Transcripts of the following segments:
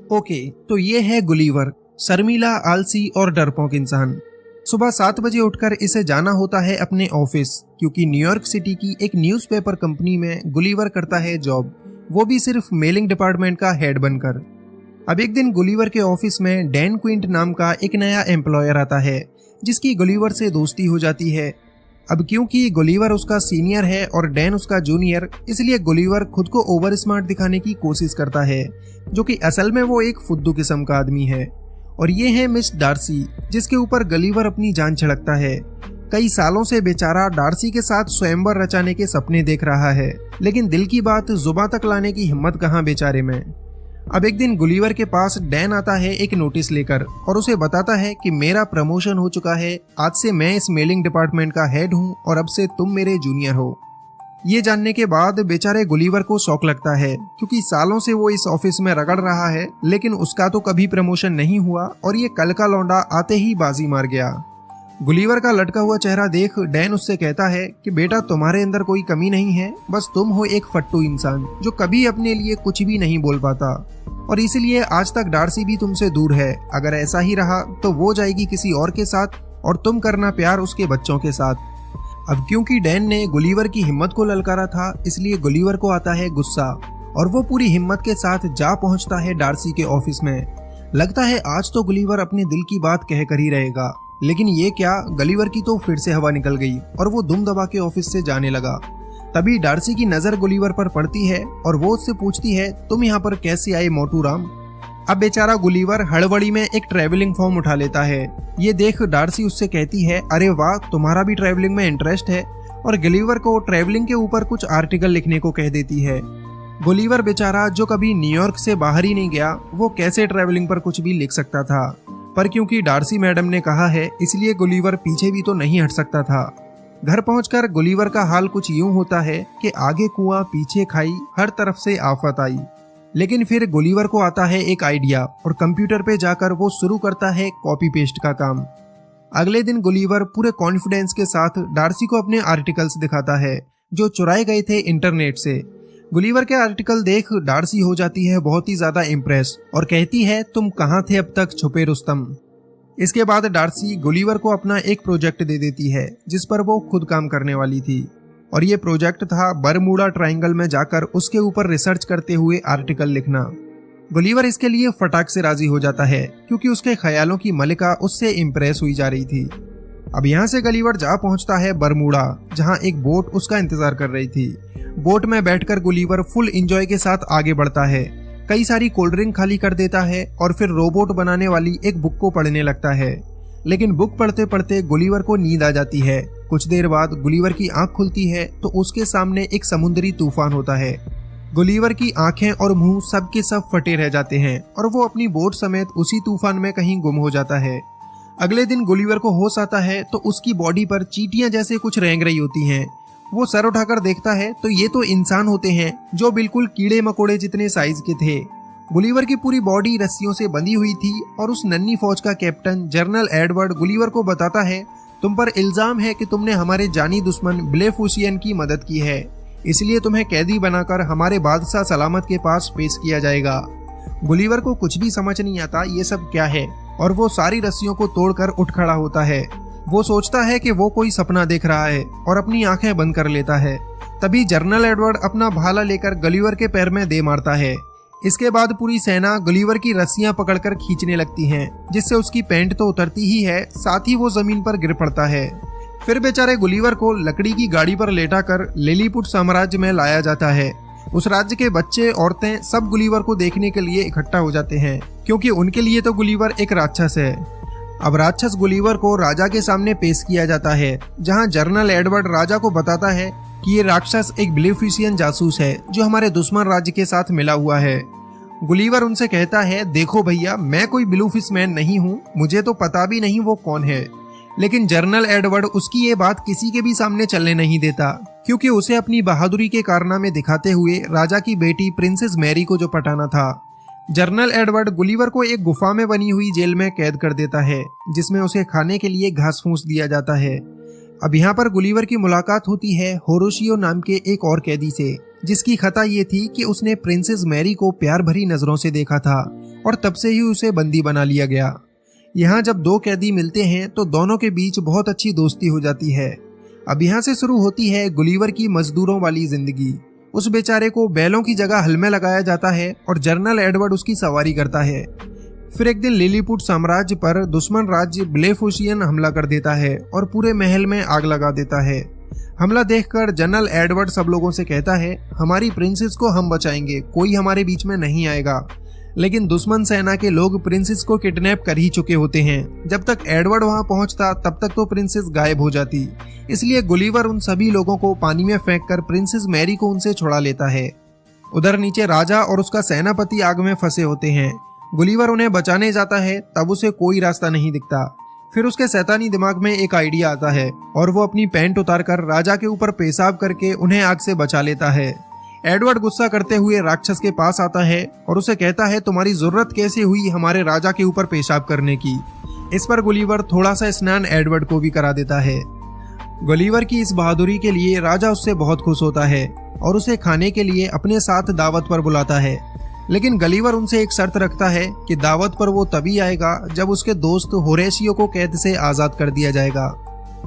Okay, तो ये है गुलिवर, शर्मीला, आलसी और डरपोक इंसान। सुबह 7 बजे उठकर इसे जाना होता है अपने ऑफिस, क्योंकि न्यूयॉर्क सिटी की एक न्यूज़पेपर कंपनी में गुलिवर करता है जॉब, वो भी सिर्फ मेलिंग डिपार्टमेंट का हेड बनकर। अब एक दिन गुलिवर के ऑफिस में डैन क्विंट नाम का एक नया एम्प्लॉयर आता है, जिसकी गुलिवर से दोस्ती हो जाती है। अब क्योंकि गुलिवर उसका सीनियर है और डैन उसका जूनियर, इसलिए गुलिवर खुद को ओवर स्मार्ट दिखाने की कोशिश करता है, जो कि असल में वो एक फुद्दू किस्म का आदमी है। और ये है मिस डार्सी, जिसके ऊपर गुलिवर अपनी जान छिड़कता है। कई सालों से बेचारा डार्सी के साथ स्वयंवर रचाने के सपने देख रहा है, लेकिन दिल की बात जुबां तक लाने की हिम्मत कहाँ बेचारे में। अब एक दिन गुलिवर के पास डैन आता है एक नोटिस लेकर और उसे बताता है कि मेरा प्रमोशन हो चुका है, आज से मैं इस मेलिंग डिपार्टमेंट का हेड हूँ और अब से तुम मेरे जूनियर हो। ये जानने के बाद बेचारे गुलिवर को शौक लगता है, क्योंकि सालों से वो इस ऑफिस में रगड़ रहा है, लेकिन उसका तो कभी प्रमोशन नहीं हुआ और ये कल का लौंडा आते ही बाजी मार गया। गुलिवर का लटका हुआ चेहरा देख डैन उससे कहता है कि बेटा, तुम्हारे अंदर कोई कमी नहीं है, बस तुम हो एक फट्टू इंसान जो कभी अपने लिए कुछ भी नहीं बोल पाता, और इसीलिए आज तक डार्सी भी तुमसे दूर है। अगर ऐसा ही रहा तो वो जाएगी किसी और के साथ और तुम करना प्यार उसके बच्चों के साथ। अब क्योंकि डैन ने गुलिवर की हिम्मत को ललकारा था, इसलिए गुलिवर को आता है गुस्सा और वो पूरी हिम्मत के साथ जा पहुंचता है डार्सी के ऑफिस में। लगता है आज तो गुलिवर अपने दिल की बात कह कर ही रहेगा, लेकिन ये क्या, गुलिवर की तो फिर से हवा निकल गई और वो दुम दबा के ऑफिस से जाने लगा। तभी डार्सी की नजर गुलिवर पर पड़ती है और वो उससे पूछती है, तुम यहाँ पर कैसे आए मोटू राम। अब बेचारा गुलिवर हड़बड़ी में एक ट्रैवलिंग फॉर्म उठा लेता है। ये देख डार्सी उससे कहती है, अरे वाह, तुम्हारा भी ट्रैवलिंग में इंटरेस्ट है, और गुलिवर को ट्रैवलिंग के ऊपर कुछ आर्टिकल लिखने को कह देती है। गुलिवर बेचारा जो कभी न्यूयॉर्क से बाहर ही नहीं गया, वो कैसे ट्रैवलिंग पर कुछ भी लिख सकता था, पर क्योंकि डार्सी मैडम ने कहा है इसलिए गुलिवर पीछे भी तो नहीं हट सकता था। घर पहुंचकर गुलिवर का हाल कुछ यूं होता है कि आगे कुआं पीछे खाई, हर तरफ से आफत आई। लेकिन फिर गुलिवर को आता है एक आइडिया और कंप्यूटर पे जाकर वो शुरू करता है कॉपी पेस्ट का काम। अगले दिन गुलिवर पूरे कॉन्फिडेंस के साथ डार्सी को अपने आर्टिकल्स दिखाता है जो चुराए गए थे इंटरनेट से। गुलिवर के आर्टिकल देख डार्सी हो जाती है बहुत ही ज्यादा इम्प्रेस और कहती है, तुम कहाँ थे अब तक छुपे रुस्तम। इसके बाद डार्सी गुलिवर को अपना एक प्रोजेक्ट दे देती है जिस पर वो खुद काम करने वाली थी, और ये प्रोजेक्ट था बरमूडा ट्रायंगल में जाकर उसके ऊपर रिसर्च करते हुए आर्टिकल लिखना। गुलिवर इसके लिए फटाक से राजी हो जाता है, क्योंकि उसके ख्यालों की मलिका उससे इम्प्रेस हुई जा रही थी। अब यहाँ से गुलिवर जा पहुंचता है बरमूडा, जहाँ एक बोट उसका इंतजार कर रही थी। बोट में बैठकर गुलिवर फुल एंजॉय के साथ आगे बढ़ता है, कई सारी कोल्ड ड्रिंक खाली कर देता है और फिर रोबोट बनाने वाली एक बुक को पढ़ने लगता है। लेकिन बुक पढ़ते पढ़ते गुलिवर को नींद आ जाती है। कुछ देर बाद गुलिवर की आंख खुलती है तो उसके सामने एक समुद्री तूफान होता है। गुलिवर की आंखें और मुंह सब के सब फटे रह जाते हैं और वो अपनी बोट समेत उसी तूफान में कहीं गुम हो जाता है। अगले दिन गुलिवर को होश आता है तो उसकी बॉडी पर चींटियां जैसे कुछ रेंग रही होती हैं। वो सर उठाकर देखता है तो ये तो इंसान होते हैं जो बिल्कुल कीड़े मकोड़े जितने साइज के थे। गुलिवर की पूरी बॉडी रस्सियों से बंधी हुई थी और उस नन्ही फौज का कैप्टन जनरल एडवर्ड गुलिवर को बताता है, तुम पर इल्जाम है कि तुमने हमारे जानी दुश्मन ब्लेफुसियन की मदद की है, इसलिए तुम्हें कैदी बनाकर हमारे बादशाह सलामत के पास पेश किया जाएगा। गुलिवर को कुछ भी समझ नहीं आता ये सब क्या है, और वो सारी रस्सियों को तोड़कर उठ खड़ा होता है। वो सोचता है कि वो कोई सपना देख रहा है और अपनी आंखें बंद कर लेता है। तभी जनरल एडवर्ड अपना भाला लेकर गुलिवर के पैर में दे मारता है। इसके बाद पूरी सेना गुलिवर की रस्सियां पकड़कर खींचने लगती हैं, जिससे उसकी पैंट तो उतरती ही है, साथ ही वो जमीन पर गिर पड़ता है। फिर बेचारे गुलिवर को लकड़ी की गाड़ी पर लेटाकर लिलीपुट साम्राज्य में लाया जाता है। उस राज्य के बच्चे, औरतें सब गुलिवर को देखने के लिए इकट्ठा हो जाते हैं, क्योंकि उनके लिए तो गुलिवर एक राक्षस है। अब राक्षस गुलिवर को राजा के सामने पेश किया जाता है, जहां जनरल एडवर्ड राजा को बताता है कि ये राक्षस एक ब्लेफिसियन जासूस है जो हमारे दुश्मन राज्य के साथ मिला हुआ है। गुलिवर उनसे कहता है, देखो भैया, मैं कोई ब्लूफिशमैन नहीं हूँ, मुझे तो पता भी नहीं वो कौन है। लेकिन जनरल एडवर्ड उसकी ये बात किसी के भी सामने चलने नहीं देता, क्योंकि उसे अपनी बहादुरी के कारनामे दिखाते हुए राजा की बेटी प्रिंसेस मैरी को जो पटाना था। जनरल एडवर्ड गुलिवर को एक गुफा में बनी हुई जेल में कैद कर देता है, जिसमें उसे खाने के लिए घास फूस दिया जाता है। अब यहाँ पर गुलिवर की मुलाकात होती है होरोशियो नाम के एक और कैदी से, जिसकी खता ये थी कि उसने प्रिंसेस मैरी को प्यार भरी नजरों से देखा था और तब से ही उसे बंदी बना लिया गया। यहाँ जब दो कैदी मिलते हैं तो दोनों के बीच बहुत अच्छी दोस्ती हो जाती है। अब यहाँ से शुरू होती है गुलिवर की मजदूरों वाली जिंदगी। उस बेचारे को बैलों की जगह हल में लगाया जाता है और जनरल एडवर्ड उसकी सवारी करता है। फिर एक दिन लिलीपुट साम्राज्य पर दुश्मन राज्य ब्लेफुशियन हमला कर देता है और पूरे महल में आग लगा देता है। हमला देखकर जनरल एडवर्ड सब लोगों से कहता है, हमारी प्रिंसेस को हम बचाएंगे, कोई हमारे बीच में नहीं आएगा। लेकिन दुश्मन सेना के लोग प्रिंसेस को किडनैप कर ही चुके होते हैं। जब तक एडवर्ड वहां पहुंचता तब तक तो प्रिंसेस गायब हो जाती। इसलिए गुलिवर उन सभी लोगों को पानी में फेंककर प्रिंसेस मैरी को उनसे छुड़ा लेता है। उधर नीचे राजा और उसका सेनापति आग में फंसे होते हैं। गुलिवर उन्हें बचाने जाता है, तब उसे कोई रास्ता नहीं दिखता। फिर उसके शैतानी दिमाग में एक आइडिया आता है और वो अपनी पैंट उतारकर राजा के ऊपर पेशाब करके उन्हें आग से बचा लेता है। एडवर्ड गुस्सा करते हुए राक्षस के पास आता है और उसे कहता है, तुम्हारी जरूरत कैसे हुई हमारे राजा के ऊपर पेशाब करने की। इस पर गुलिवर थोड़ा सा स्नान एडवर्ड को भी करा देता है। गुलिवर की इस बहादुरी के लिए राजा उससे बहुत खुश होता है और उसे खाने के लिए अपने साथ दावत पर बुलाता है। लेकिन गलीवर उनसे एक शर्त रखता है कि दावत पर वो तभी आएगा जब उसके दोस्त होरेशियो को कैद से आजाद कर दिया जाएगा।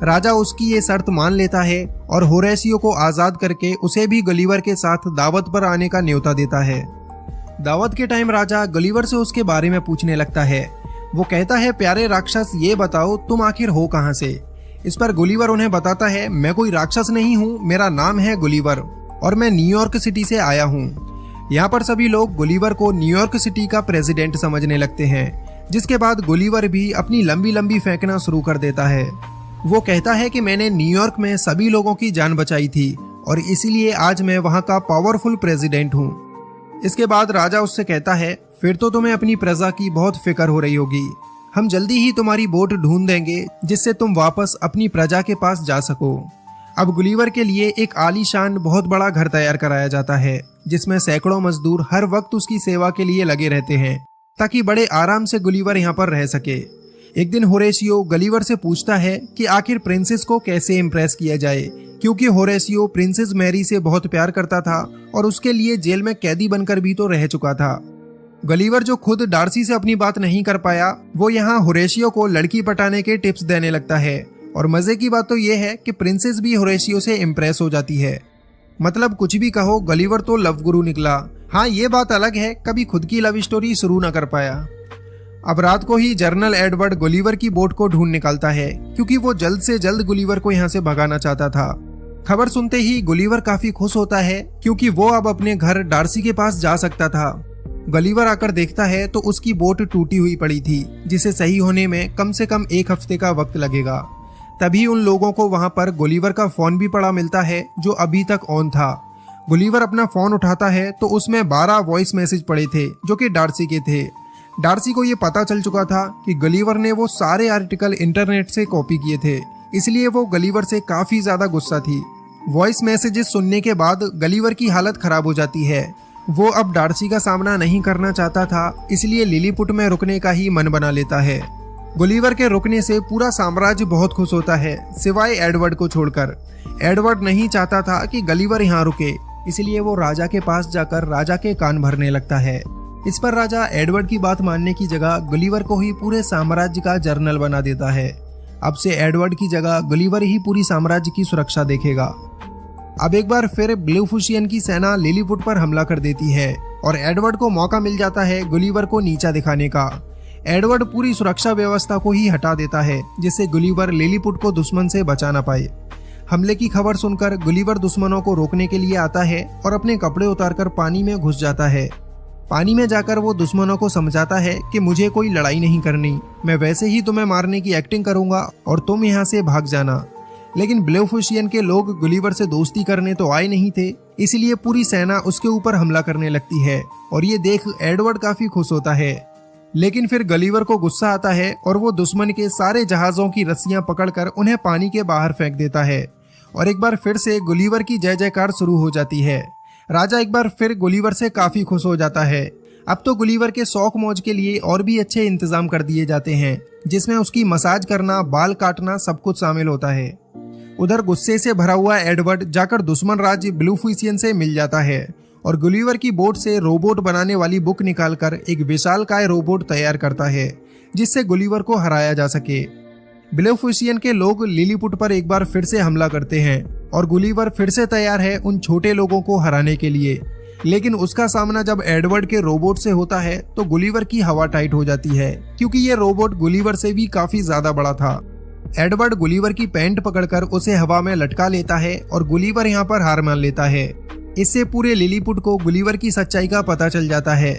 राजा उसकी ये शर्त मान लेता है और होरेशियो को आजाद करके उसे भी गलीवर के साथ दावत पर आने का न्योता देता है। दावत के टाइम राजा गलीवर से उसके बारे में पूछने लगता है। वो कहता है, प्यारे राक्षस, ये बताओ तुम आखिर हो कहाँ से। इस पर गुलिवर उन्हें बताता है, मैं कोई राक्षस नहीं हूँ, मेरा नाम है गुलिवर और मैं न्यूयॉर्क सिटी से आया हूँ। यहाँ पर सभी लोग गुलिवर को न्यूयॉर्क सिटी का प्रेसिडेंट समझने लगते हैं, जिसके बाद गुलिवर भी अपनी लंबी लंबी फेंकना शुरू कर देता है। वो कहता है कि मैंने न्यूयॉर्क में सभी लोगों की जान बचाई थी और इसीलिए आज मैं वहाँ का पावरफुल प्रेसिडेंट हूँ। इसके बाद राजा उससे कहता है, फिर तो तुम्हें अपनी प्रजा की बहुत फिक्र हो रही होगी। हम जल्दी ही तुम्हारी बोट ढूंढ देंगे जिससे तुम वापस अपनी प्रजा के पास जा सको। अब गुलिवर के लिए एक आलीशान बहुत बड़ा घर तैयार कराया जाता है, जिसमें सैकड़ों मजदूर हर वक्त उसकी सेवा के लिए लगे रहते हैं ताकि बड़े आराम से गुलिवर यहाँ पर रह सके। एक दिन होरेशियो गलीवर से पूछता है कि आखिर प्रिंसेस को कैसे इम्प्रेस किया जाए, क्योंकि होरेशियो प्रिंसेस मैरी से बहुत प्यार करता था और उसके लिए जेल में कैदी बनकर भी तो रह चुका था। गलीवर जो खुद डार्सी से अपनी बात नहीं कर पाया, वो यहाँ होरेशियो को लड़की पटाने के टिप्स देने लगता है। और मजे की बात तो ये है कि प्रिंसेस भी होरेशियो से इम्प्रेस हो जाती है। मतलब कुछ भी कहो, गलीवर तो लव गुरु निकला। हाँ, ये बात अलग है, कभी खुद की लव स्टोरी शुरू न कर पाया। अब रात को ही जनरल एडवर्ड गुलिवर की बोट को ढूंढ निकालता है, क्योंकि वो जल्द से जल्द गुलिवर को यहाँ से भगाना चाहता था। खबर सुनते ही गुलिवर काफी खुश होता है, क्योंकि वो अब अपने घर डार्सी के पास जा सकता था। गलीवर आकर देखता है तो उसकी बोट टूटी हुई पड़ी थी, जिसे सही होने में कम से कम 1 हफ्ते का वक्त लगेगा। तभी उन लोगों को वहां पर गुलिवर का फोन भी पड़ा मिलता है, जो अभी तक ऑन था। गुलिवर अपना फोन उठाता है तो उसमें 12 वॉइस मैसेज पड़े थे, जो कि डार्सी के थे। डार्सी को ये पता चल चुका था कि गलीवर ने वो सारे आर्टिकल इंटरनेट से कॉपी किए थे, इसलिए वो गलीवर से काफी ज्यादा गुस्सा थी। वॉइस मैसेजेस सुनने के बाद गलीवर की हालत खराब हो जाती है। वो अब डार्सी का सामना नहीं करना चाहता था, इसलिए लिलीपुट में रुकने का ही मन बना लेता है। गुलिवर के रुकने से पूरा साम्राज्य बहुत खुश होता है, सिवाय एडवर्ड को छोड़कर। एडवर्ड नहीं चाहता था कि गलीवर यहाँ रुके, इसलिए वो राजा के पास जाकर राजा के कान भरने लगता है। इस पर राजा एडवर्ड की बात मानने की जगह गुलिवर को ही पूरे साम्राज्य का जनरल बना देता है। अब से एडवर्ड की जगह गुलिवर ही पूरी साम्राज्य की सुरक्षा देखेगा। अब एक बार फिर ब्लेफुशियन की सेना लिलीपुट पर हमला कर देती है और एडवर्ड को मौका मिल जाता है गुलिवर को नीचा दिखाने का। एडवर्ड पूरी सुरक्षा व्यवस्था को ही हटा देता है, जिससे गुलिवर लिलीपुट को दुश्मन से बचा ना पाए। हमले की खबर सुनकर गुलिवर दुश्मनों को रोकने के लिए आता है और अपने कपड़े उतारकर पानी में घुस जाता है। पानी में जाकर वो दुश्मनों को समझाता है कि मुझे कोई लड़ाई नहीं करनी, मैं वैसे ही तुम्हें मारने की एक्टिंग करूंगा और तुम यहाँ से भाग जाना। लेकिन ब्लेफुशियन के लोग गुलिवर से दोस्ती करने तो आए नहीं थे, इसलिए पूरी सेना उसके ऊपर हमला करने लगती है और ये देख एडवर्ड काफी खुश होता है। लेकिन फिर गलीवर को गुस्सा आता है और वो दुश्मन के सारे जहाजों की रस्सियां पकड़कर उन्हें पानी के बाहर फेंक देता है और एक बार फिर से गुलिवर की जय जयकार शुरू हो जाती है। राजा एक बार फिर गुलिवर से काफी खुश हो जाता है। अब तो गुलिवर के शौक मौज के लिए और भी अच्छे इंतजाम कर दिए जाते हैं, जिसमें उसकी मसाज करना, बाल काटना सब कुछ शामिल होता है। उधर गुस्से से भरा हुआ एडवर्ड जाकर दुश्मन राज्य ब्लेफुशियन से मिल जाता है और गुलिवर की बोट से रोबोट बनाने वाली बुक निकालकर एक विशालकाय रोबोट तैयार करता है जिससे गुलिवर को हराया जा सके। ब्लेफुसियन के लोग लिलीपुट पर एक बार फिर से हमला करते हैं और गुलिवर फिर से तैयार है उन छोटे लोगों को हराने के लिए। लेकिन उसका सामना जब एडवर्ड के रोबोट से होता है तो गुलिवर की हवा टाइट हो जाती है क्योंकि ये रोबोट गुलिवर से भी काफी ज्यादा बड़ा था। एडवर्ड गुलिवर की पैंट पकड़कर उसे हवा में लटका लेता है और गुलिवर यहाँ पर हार मान लेता है। इससे पूरे लिलीपुट को गुलिवर की सच्चाई का पता चल जाता है।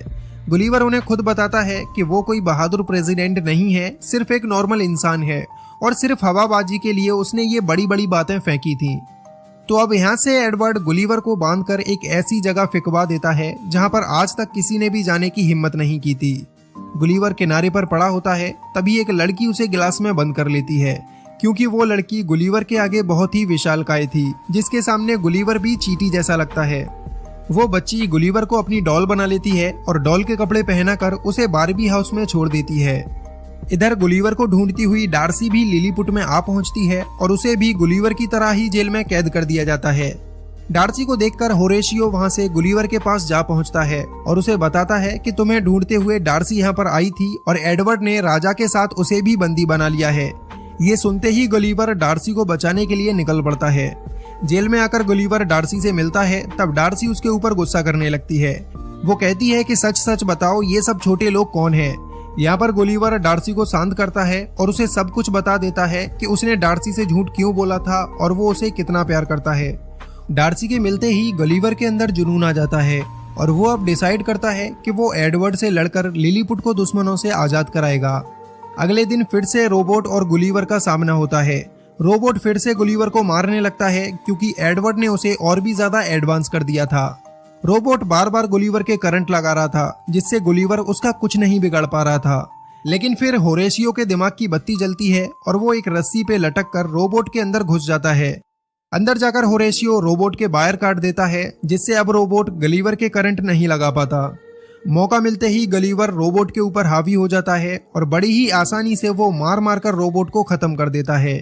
गुलिवर उन्हें खुद बताता है कि वो कोई बहादुर प्रेसिडेंट नहीं है, सिर्फ एक नॉर्मल इंसान है और सिर्फ हवाबाजी के लिए उसने ये बड़ी बड़ी बातें फेंकी थी। तो अब यहाँ से एडवर्ड गुलिवर को बांधकर एक ऐसी जगह फिकवा देता है जहाँ पर आज तक किसी ने भी जाने की हिम्मत नहीं की थी। गुलिवर किनारे पर पड़ा होता है, तभी एक लड़की उसे गिलास में बंद कर लेती है क्योंकि वो लड़की गुलिवर के आगे बहुत ही विशालकाय थी जिसके सामने गुलिवर भी चींटी जैसा लगता है। वो बच्ची गुलिवर को अपनी डॉल बना लेती है और डॉल के कपड़े पहनाकर उसे बारबी हाउस में छोड़ देती है। इधर गुलिवर को ढूंढती हुई डार्सी भी लिलीपुट में आ पहुंचती है और उसे भी गुलिवर की तरह ही जेल में कैद कर दिया जाता है। डार्सी को देखकर होरेशियो वहां से गुलिवर के पास जा पहुंचता है और उसे बताता है कि तुम्हें ढूंढते हुए डार्सी यहाँ पर आई थी और एडवर्ड ने राजा के साथ उसे भी बंदी बना लिया है। ये सुनते ही गुलिवर डार्सी को बचाने के लिए निकल पड़ता है। जेल में आकर गुलिवर डार्सी से मिलता है, तब डार्सी उसके ऊपर गुस्सा करने लगती है। वो कहती है कि सच सच बताओ ये सब छोटे लोग कौन हैं। यहाँ पर गुलिवर डार्सी को शांत करता है और उसे सब कुछ बता देता है कि उसने डार्सी से झूठ क्यों बोला था और वो उसे कितना प्यार करता है। डार्सी के मिलते ही गुलिवर के अंदर जुनून आ जाता है और वो अब डिसाइड करता है कि वो एडवर्ड से लड़कर लिलीपुट को दुश्मनों से आजाद कराएगा। अगले दिन फिर से रोबोट और गुलिवर का सामना होता है। रोबोट फिर से गुलिवर को मारने लगता है क्योंकि एडवर्ड ने उसे और भी ज्यादा एडवांस कर दिया था। रोबोट बार बार गुलिवर के करंट लगा रहा था जिससे गुलिवर उसका कुछ नहीं बिगाड़ पा रहा था। लेकिन फिर होरेशियो के दिमाग की बत्ती जलती है और वो एक रस्सी पे लटक कर रोबोट के अंदर घुस जाता है। अंदर जाकर होरेशियो रोबोट के वायर काट देता है जिससे अब रोबोट गुलिवर के करंट नहीं लगा पाता। मौका मिलते ही गुलिवर रोबोट के ऊपर हावी हो जाता है और बड़ी ही आसानी से वो मार मार कर रोबोट को खत्म कर देता है।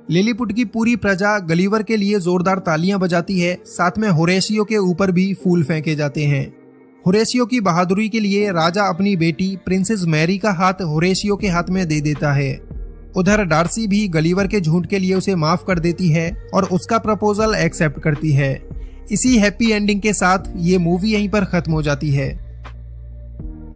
लिलीपुट की पूरी प्रजा गुलिवर के लिए जोरदार तालियां बजाती है, साथ में होरेशियो के ऊपर भी फूल फेंके जाते हैं। होरेशियो की बहादुरी के लिए राजा अपनी बेटी प्रिंसेस मैरी का हाथ होरेशियो के हाथ में दे देता है। उधर डार्सी भी गुलिवर के झूठ के लिए उसे माफ कर देती है और उसका प्रपोजल एक्सेप्ट करती है। इसी हैप्पी एंडिंग के साथ ये मूवी यहीं पर खत्म हो जाती है।